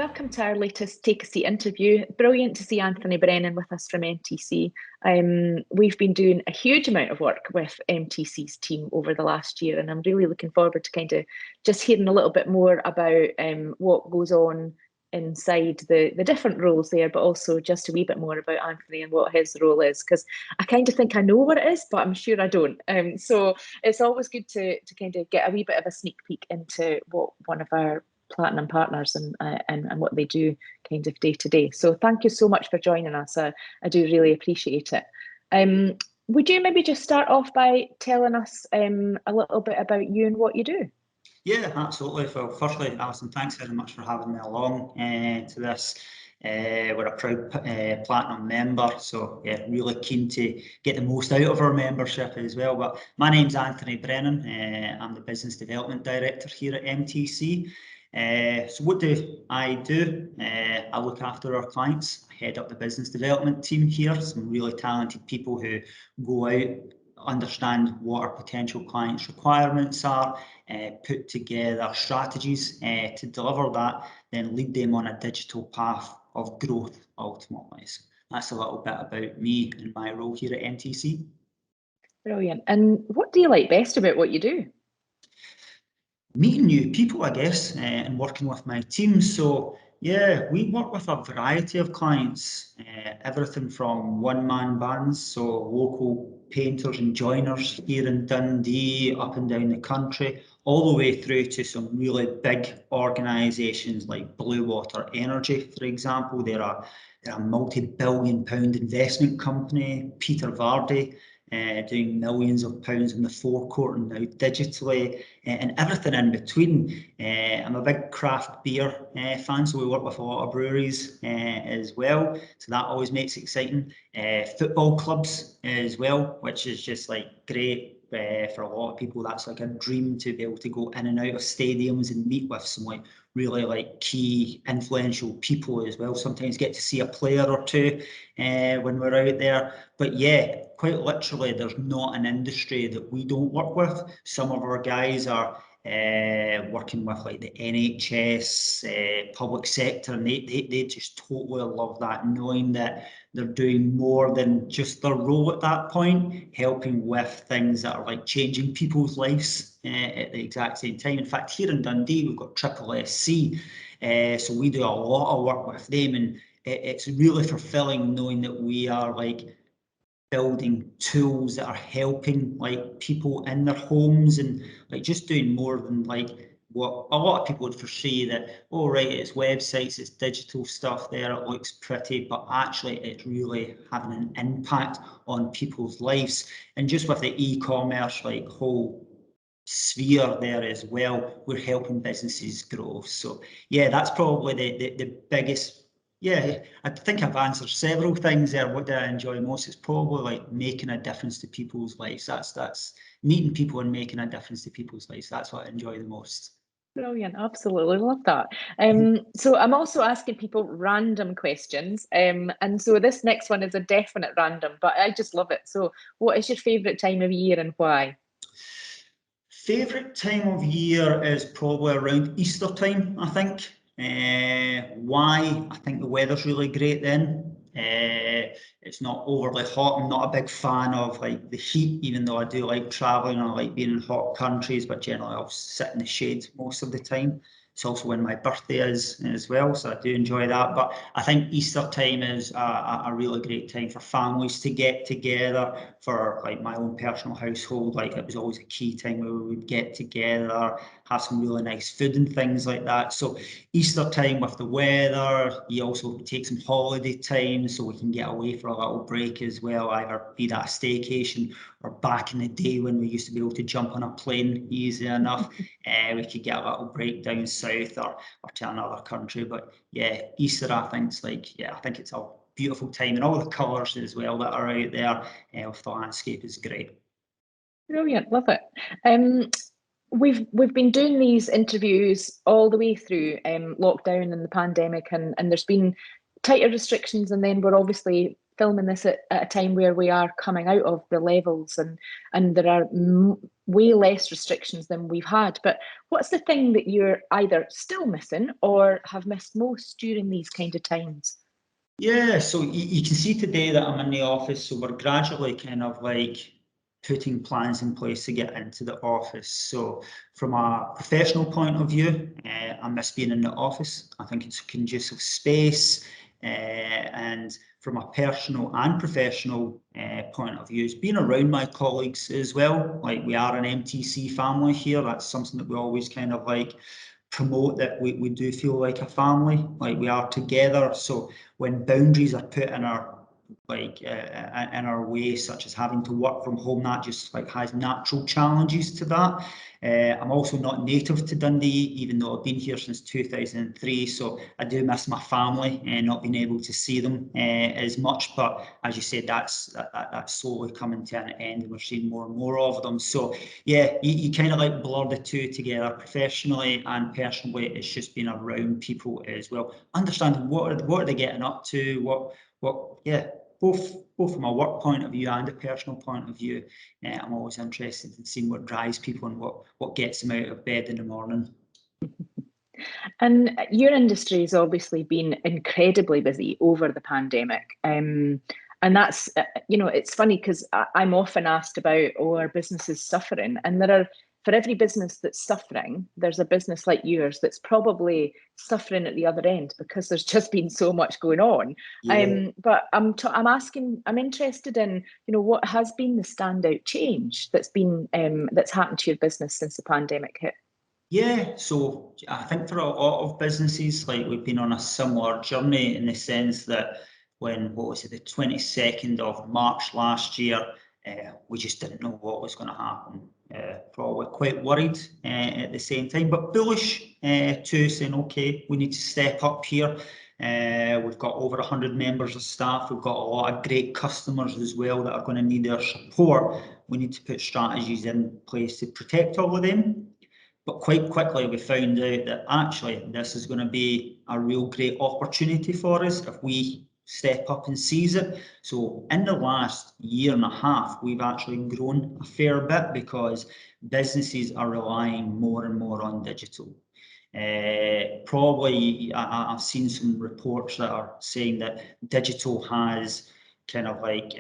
welcome to our latest Take a Seat interview. Brilliant to see Anthony Brennan with us from MTC. We've been doing a huge amount of work with MTC's team over the last year, and I'm really looking forward to kind of just hearing a little bit more about what goes on inside the different roles there, but also just a wee bit more about Anthony and what his role is, because I kind of think I know what it is, but I'm sure I don't. So it's always good to kind of get a wee bit of a sneak peek into what one of our platinum partners and what they do kind of day to day. So thank you so much for joining us. I do really appreciate it. Would you maybe just start off by telling us a little bit about you and what you do? Yeah, absolutely. Well, firstly, Alison, thanks very much for having me along to this. We're a proud platinum member, so yeah, really keen to get the most out of our membership as well. But my name's Anthony Brennan. I'm the Business Development Director here at MTC. So what do? I look after our clients. I head up the business development team here. Some really talented people who go out, understand what our potential clients' requirements are, put together strategies to deliver that, then lead them on a digital path of growth ultimately. So that's a little bit about me and my role here at MTC. Brilliant. And what do you like best about what you do? Meeting new people, I guess, and working with my team. So yeah, we work with a variety of clients, everything from one-man bands, so local painters and joiners here in Dundee, up and down the country, all the way through to some really big organisations like Blue Water Energy, for example. They're a multi-billion-pound investment company. Peter Vardy, doing millions of pounds in the forecourt and now digitally, and everything in between. I'm a big craft beer fan, so we work with a lot of breweries as well, so that always makes it exciting. Football clubs as well, which is just like great. For a lot of people, that's like a dream to be able to go in and out of stadiums and meet with some like really like key influential people as well. Sometimes get to see a player or two when we're out there. But yeah, quite literally, there's not an industry that we don't work with. Some of our guys are working with like the NHS, public sector, and they just totally love that, knowing that they're doing more than just their role at that point, helping with things that are like changing people's lives at the exact same time. In fact, here in Dundee, we've got SSC, so we do a lot of work with them, and it's really fulfilling knowing that we are like building tools that are helping like people in their homes, and like just doing more than like what a lot of people would foresee that, oh right, it's websites, it's digital stuff there, it looks pretty, but actually it's really having an impact on people's lives. And just with the e-commerce like whole sphere there as well, we're helping businesses grow. So yeah, that's probably the biggest. Yeah, I think I've answered several things there. What do I enjoy most? It's probably like making a difference to people's lives. That's meeting people and making a difference to people's lives. That's what I enjoy the most. Brilliant, absolutely love that. So I'm also asking people random questions, and so this next one is a definite random, but I just love it. So what is your favourite time of year and why? Favourite time of year is probably around Easter time, I think. Why? I think the weather's really great then. It's not overly hot. I'm not a big fan of like the heat, even though I do like travelling. I like being in hot countries, but generally I'll sit in the shade most of the time. It's also when my birthday is as well, so I do enjoy that. But I think Easter time is a really great time for families to get together. For like my own personal household, like it was always a key time where we would get together, have some really nice food and things like that. So Easter time with the weather, you also take some holiday time so we can get away for a little break as well, either be that a staycation or back in the day when we used to be able to jump on a plane easy enough. We could get a little break down south or to another country. But yeah, Easter, I think it's like, yeah, I think it's a beautiful time, and all the colours as well that are out there with the landscape is great. Brilliant, love it. We've been doing these interviews all the way through lockdown and the pandemic, and there's been tighter restrictions, and then we're obviously filming this at a time where we are coming out of the levels, and there are way less restrictions than we've had. But what's the thing that you're either still missing or have missed most during these kind of times? Yeah, so you can see today that I'm in the office, so we're gradually kind of like putting plans in place to get into the office. So from a professional point of view, I miss being in the office. I think it's a conducive space. And from a personal and professional point of view, it's being around my colleagues as well. Like, we are an MTC family here. That's something that we always kind of like promote, that we do feel like a family, like we are together. So when boundaries are put in our in our way, such as having to work from home, that just like has natural challenges to that. I'm also not native to Dundee, even though I've been here since 2003, so I do miss my family and not being able to see them as much. But as you said, that's slowly coming to an end, and we're seeing more and more of them. So yeah, you kind of like blur the two together. Professionally and personally, it's just being around people as well, understanding what are they getting up to, yeah, both from a work point of view and a personal point of view. I'm always interested in seeing what drives people and what gets them out of bed in the morning. And your industry has obviously been incredibly busy over the pandemic. And that's, it's funny because I'm often asked about, are businesses suffering? And there are, for every business that's suffering, there's a business like yours that's probably suffering at the other end because there's just been so much going on. Yeah. But I'm interested in, what has been the standout change that's happened to your business since the pandemic hit? Yeah, so I think for a lot of businesses, like, we've been on a similar journey, in the sense that what was it, the 22nd of March last year, we just didn't know what was going to happen. Probably quite worried at the same time, but bullish too, saying, okay, we need to step up here. We've got over 100 members of staff. We've got a lot of great customers as well that are going to need our support. We need to put strategies in place to protect all of them. But quite quickly, we found out that actually this is going to be a real great opportunity for us if we step up and seize it. So in the last year and a half, we've actually grown a fair bit because businesses are relying more and more on digital. Probably, I've seen some reports that are saying that digital has kind of like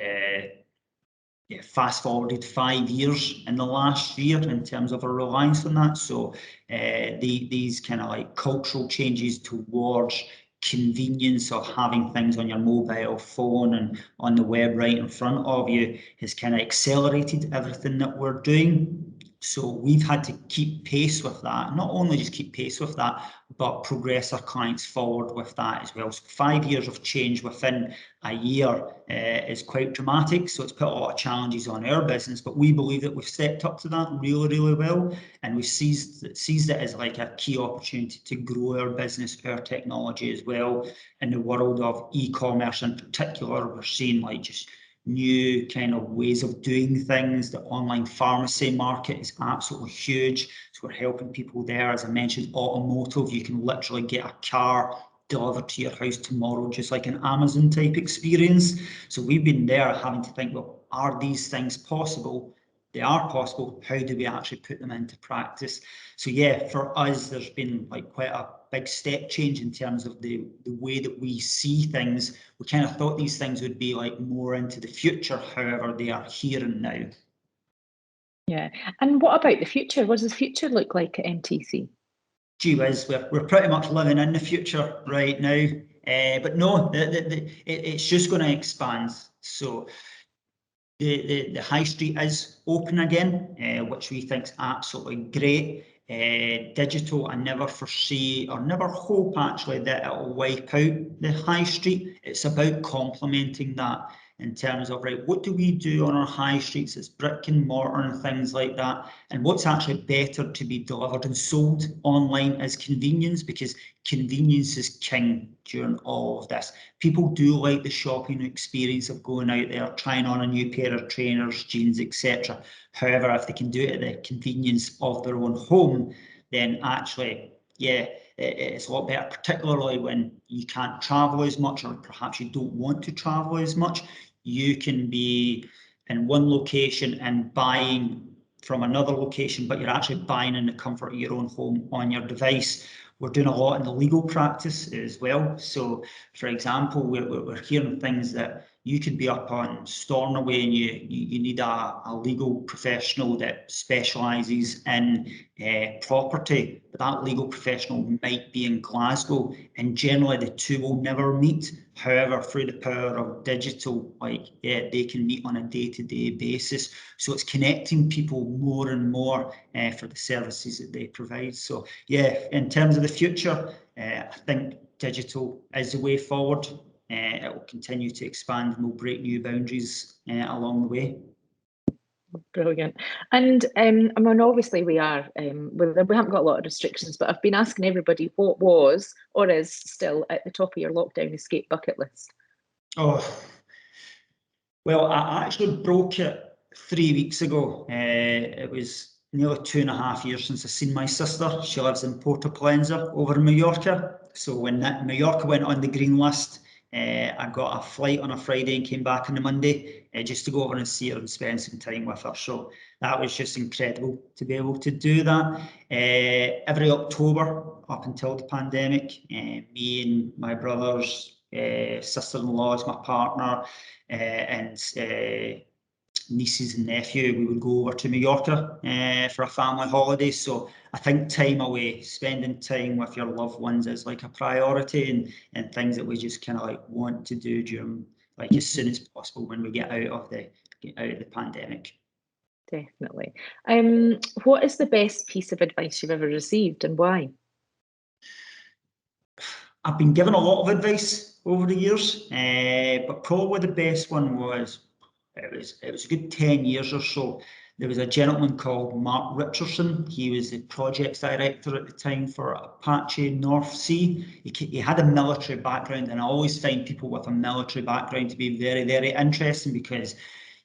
fast forwarded 5 years in the last year in terms of a reliance on that. So these kind of like cultural changes towards convenience of having things on your mobile phone and on the web right in front of you has kind of accelerated everything that we're doing. So we've had to keep pace with that, not only just keep pace with that, but progress our clients forward with that as well. So 5 years of change within a year is quite dramatic. So it's put a lot of challenges on our business, but we believe that we've stepped up to that really, really well. And we've seized it as like a key opportunity to grow our business, our technology as well. In the world of e-commerce in particular, we're seeing like just new kind of ways of doing things. The online pharmacy market is absolutely huge. So we're helping people there. As I mentioned, automotive, you can literally get a car delivered to your house tomorrow, just like an Amazon type experience. So we've been there having to think, well, are these things possible? They are possible. How do we actually put them into practice? So yeah, for us, there's been like quite a big step change in terms of the way that we see things. We kind of thought these things would be like more into the future. However, they are here and now. Yeah. And what about the future? What does the future look like at MTC? Gee whiz, we're pretty much living in the future right now. But no, it's just going to expand. So the high street is open again, which we think is absolutely great. Digital, I never foresee or never hope actually that it will wipe out the high street. It's about complementing that in terms of, right, what do we do on our high streets? It's brick and mortar and things like that. And what's actually better to be delivered and sold online as convenience, because convenience is king during all of this. People do like the shopping experience of going out there, trying on a new pair of trainers, jeans, etc. However, if they can do it at the convenience of their own home, then actually, yeah, it's a lot better, particularly when you can't travel as much, or perhaps you don't want to travel as much. You can be in one location and buying from another location, but you're actually buying in the comfort of your own home on your device. We're doing a lot in the legal practice as well. So, for example, we're hearing things that you could be up on Stornoway and you need a legal professional that specialises in property, but that legal professional might be in Glasgow, and generally the two will never meet. However, through the power of digital, they can meet on a day-to-day basis. So it's connecting people more and more for the services that they provide. So yeah, in terms of the future, I think digital is the way forward. It will continue to expand and we'll break new boundaries along the way. Brilliant. And I mean, obviously we haven't got a lot of restrictions, but I've been asking everybody what was or is still at the top of your lockdown escape bucket list. Oh, well, I actually broke it 3 weeks ago. It was nearly 2.5 years since I've seen my sister. She lives in Portapalenza over in Mallorca. So when Mallorca went on the green list, I got a flight on a Friday and came back on the Monday just to go over and see her and spend some time with her. So that was just incredible to be able to do that. Every October up until the pandemic, me and my brothers, sister-in-laws, my partner, and nieces and nephew, we would go over to Mallorca for a family holiday. So I think time away, spending time with your loved ones is like a priority, and things that we just kind of like want to do during, like, as soon as possible when we get out of the pandemic. Definitely. What is the best piece of advice you've ever received and why? I've been given a lot of advice over the years, but probably the best one was, it was a good 10 years or so. There was a gentleman called Mark Richardson. He was the projects director at the time for Apache North Sea. He had a military background, and I always find people with a military background to be very, very interesting because,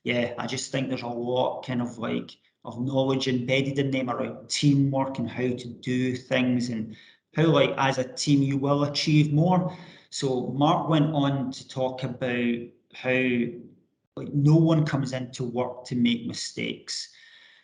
yeah, I just think there's a lot kind of like of knowledge embedded in them around teamwork and how to do things and how, like, as a team you will achieve more. So Mark went on to talk about how, like, no one comes into work to make mistakes.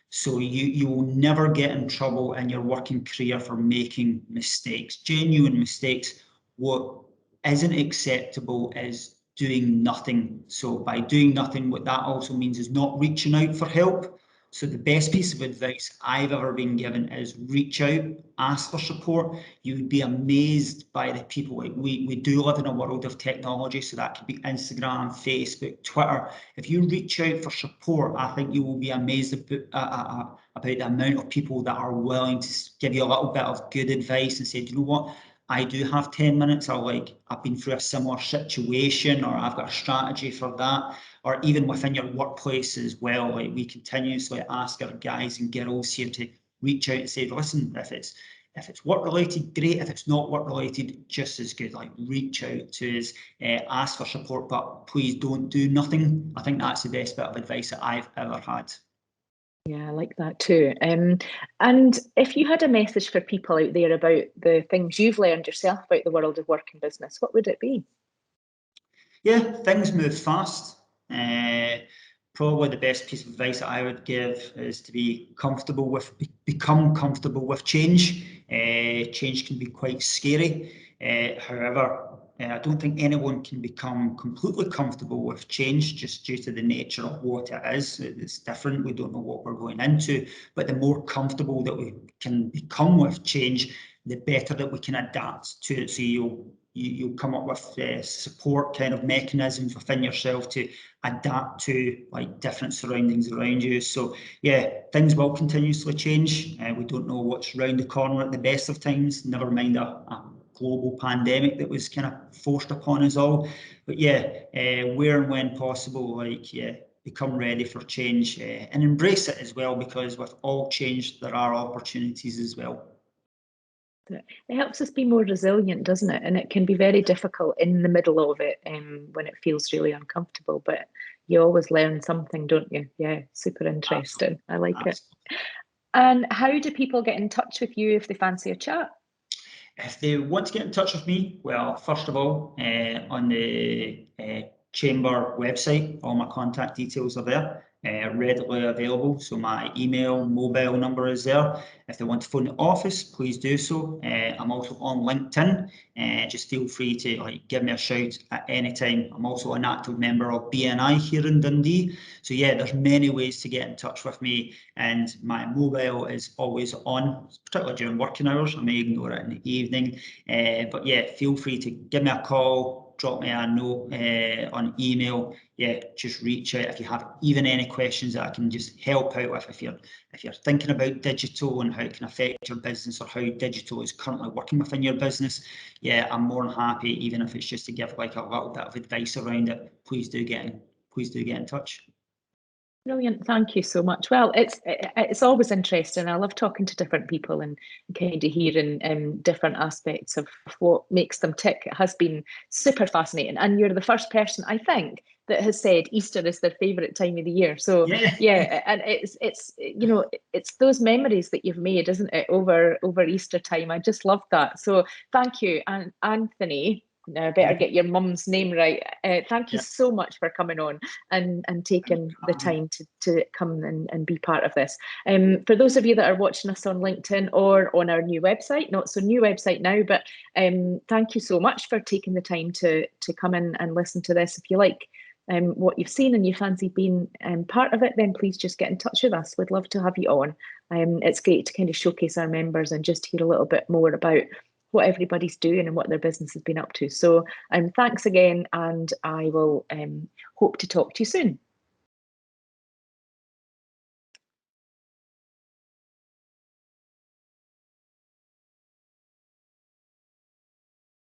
So you will never get in trouble in your working career for making mistakes, genuine mistakes. What isn't acceptable is doing nothing. So by doing nothing, what that also means is not reaching out for help. So the best piece of advice I've ever been given is reach out, ask for support. You would be amazed by the people. Like, we do live in a world of technology, so that could be Instagram, Facebook, Twitter. If you reach out for support, I think you will be amazed about the amount of people that are willing to give you a little bit of good advice and say, do you know what? I do have 10 minutes, I've been through a similar situation, or I've got a strategy for that. Or even within your workplace as well, like, we continuously ask our guys and girls here to reach out and say, listen, if it's work related, great. If it's not work related, just as good. Like, reach out to us, ask for support, but please don't do nothing. I think that's the best bit of advice that I've ever had. Yeah, I like that too. And if you had a message for people out there about the things you've learned yourself about the world of work and business, what would it be? Yeah, things move fast. Probably the best piece of advice that I would give is to become comfortable with change. Change can be quite scary. However, I don't think anyone can become completely comfortable with change just due to the nature of what it is. It's different. We don't know what we're going into, but the more comfortable that we can become with change, the better that we can adapt to it. So you'll come up with support kind of mechanisms within yourself to adapt to, like, different surroundings around you. So yeah, things will continuously change. We don't know what's around the corner at the best of times, never mind a global pandemic that was kind of forced upon us all. But yeah, where and when possible, like, yeah, become ready for change and embrace it as well, because with all change there are opportunities as well. It helps us be more resilient, doesn't it? And it can be very difficult in the middle of it when it feels really uncomfortable, but you always learn something, don't you? Yeah, super interesting. Absolutely. I like it. And how do people get in touch with you if they fancy a chat? If they want to get in touch with me, well, first of all, on the Chamber website, all my contact details are there, readily available. So my email, mobile number is there. If they want to phone the office, please do so. I'm also on LinkedIn. Just feel free to give me a shout at any time. I'm also an active member of BNI here in Dundee. So yeah, there's many ways to get in touch with me, and my mobile is always on, particularly during working hours. I may ignore it in the evening, but yeah, feel free to give me a call, drop me a note on email. Yeah, just reach out if you have even any questions that I can just help out with. If you're thinking about digital and how it can affect your business, or how digital is currently working within your business, yeah, I'm more than happy, even if it's just to give like a little bit of advice around it. Please do get in touch. Brilliant, thank you so much. Well, it's always interesting. I love talking to different people and kind of hearing different aspects of what makes them tick. It has been super fascinating, and you're the first person, I think, that has said Easter is their favourite time of the year. So yeah, and it's you know, it's those memories that you've made, isn't it, over Easter time. I just love that. So thank you, and Anthony. Now I better get your mum's name right. Thank you so much for coming on and taking the time to come and be part of this. For those of you that are watching us on LinkedIn or on our new website, not so new website now, but thank you so much for taking the time to come in and listen to this. If you like what you've seen and you fancy being part of it, then please just get in touch with us. We'd love to have you on. It's great to kind of showcase our members and just hear a little bit more about what everybody's doing and what their business has been up to. So thanks again, and I will hope to talk to you soon.